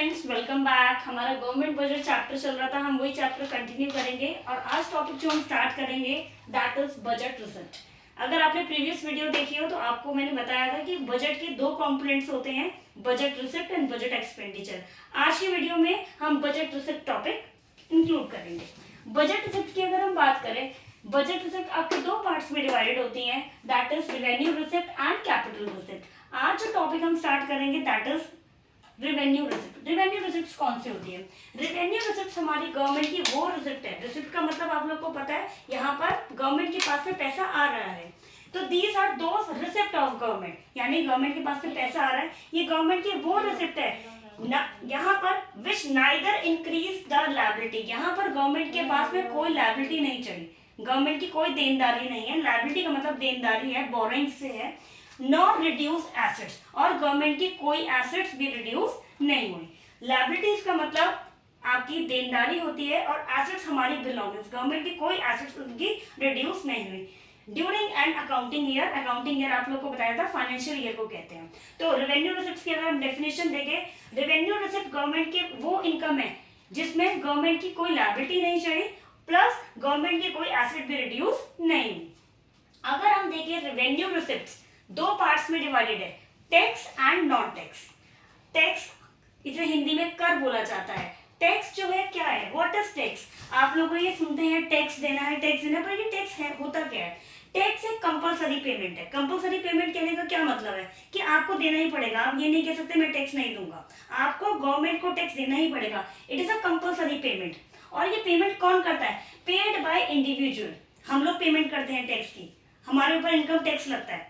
Friends, welcome back. हमारा government budget chapter चल रहा था, हम वही चैप्टर कंटिन्यू करेंगे और आज टॉपिक जो हम स्टार्ट करेंगे दैट इज बजट रिसिप्ट। अगर आपने प्रीवियस वीडियो देखी हो तो आपको मैंने बताया था कि बजट के दो कंपोनेंट्स होते हैं, budget receipt and budget expenditure. आज की वीडियो में हम बजट रिसिप्ट टॉपिक इंक्लूड करेंगे। बजट रिसिप्ट की अगर हम बात करें, बजट रिसिप्ट आपके दो पार्ट्स में डिवाइडेड होती है, that is revenue receipt and capital receipt. आज जो टॉपिक हम स्टार्ट करेंगे that is revenue receipt. Revenue receipt कौन सी होती है? रेवेन्यू रिसिप्ट हमारी गवर्नमेंट की वो रिसिप्ट है, रिसिप्ट का मतलब आप लोग को पता है, यहाँ पर गवर्नमेंट के पास में पैसा आ रहा है, तो these are those receipt of government, यानी गवर्नमेंट के पास में पैसा आ रहा है, ये गवर्नमेंट की वो रिसिप्ट है यहाँ पर विच नाइदर इंक्रीज द लायबिलिटी। यहाँ पर गवर्नमेंट के पास में कोई लायबिलिटी नहीं चढ़ी, गवर्नमेंट की कोई देनदारी नहीं है, लायबिलिटी का मतलब देनदारी है, बोरिंग से है, नॉर रिड्यूस एसेट्स, और गवर्नमेंट की कोई एसेट्स भी रिड्यूस नहीं हुई। लायबिलिटीज का मतलब आपकी देनदारी होती है और एसेट्स हमारी बिलोंगिंग्स, गवर्नमेंट की कोई एसेट्स उनकी रिड्यूस नहीं हुई during an accounting year. Accounting year आप लोग को बताया था फाइनेंशियल ईयर को कहते हैं। तो रेवेन्यू रिसिप्ट की अगर हम डेफिनेशन देखें, रेवेन्यू रिसिप्ट गवर्नमेंट की वो इनकम है जिसमें गवर्नमेंट की कोई लायबिलिटी नहीं चढ़ी प्लस गवर्नमेंट की कोई एसेट भी रिड्यूस नहीं हुई। अगर हम देखें रेवेन्यू रिसिप्ट दो पार्ट्स में डिवाइडेड है, tax and non tax. Tax इसे हिंदी में कर बोला जाता है। टैक्स जो है क्या है, व्हाट इज टैक्स? आप लोग ये सुनते हैं टैक्स देना है, टैक्स देना, पर ये टैक्स है होता क्या है? टैक्स एक कंपलसरी पेमेंट है। कंपलसरी पेमेंट कहने का क्या मतलब है कि आपको देना ही पड़ेगा, आप ये नहीं कह सकते मैं टैक्स नहीं दूंगा, आपको गवर्नमेंट को टैक्स देना ही पड़ेगा। It is a compulsory payment. और ये पेमेंट कौन करता है? Paid by individual. हम लोग पेमेंट करते हैं टैक्स की, हमारे ऊपर इनकम टैक्स लगता है।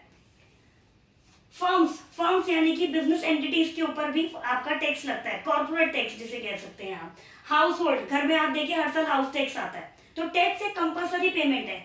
फर्म्स यानी कि बिजनेस एंटिटीज के ऊपर भी आपका टैक्स लगता है, कॉर्पोरेट टैक्स जिसे कह सकते हैं आप। हाउस होल्ड, घर में आप देखिए हर साल हाउस टैक्स आता है, तो टैक्स एक कंपलसरी पेमेंट है।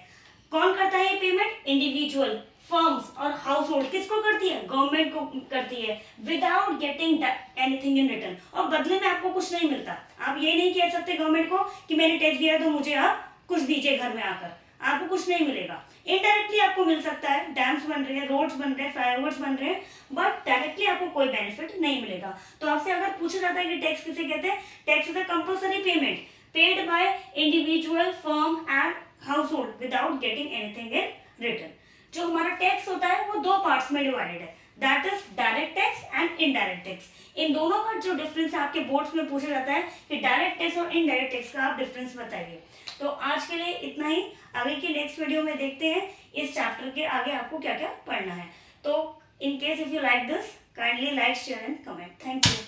कौन करता है ये पेमेंट? इंडिविजुअल, फर्म्स और हाउस होल्ड। किसको करती है? गवर्नमेंट को करती है, without getting anything in return, और बदले में आपको कुछ नहीं मिलता। आप ये नहीं कह सकते गवर्नमेंट को कि मैंने टैक्स दिया तो मुझे आप कुछ दीजिए घर में आकर, आपको कुछ नहीं मिलेगा। इनडायरेक्टली आपको मिल सकता है, डैम्स बन रहे हैं, रोड्स बन रहे हैं, फ्लाईओवर्स बन रहे हैं, बट डायरेक्टली आपको कोई बेनिफिट नहीं मिलेगा। तो आपसे अगर पूछा जाता है कि टैक्स किसे कहते हैं, tax is a compulsory payment paid by individual, firm and house hold without getting anything in return. जो हमारा टैक्स होता है वो दो पार्ट्स में डिवाइडेड है, that is direct tax and indirect tax. इन दोनों का जो डिफरेंस है आपके बोर्ड्स में पूछा जाता है कि डायरेक्ट टैक्स और इनडायरेक्ट टैक्स का आप डिफरेंस बताइए। तो आज के लिए इतना ही, आगे की नेक्स्ट वीडियो में देखते हैं इस चैप्टर के आगे आपको क्या क्या पढ़ना है। तो in case if you like this, kindly like, share and comment. Thank you.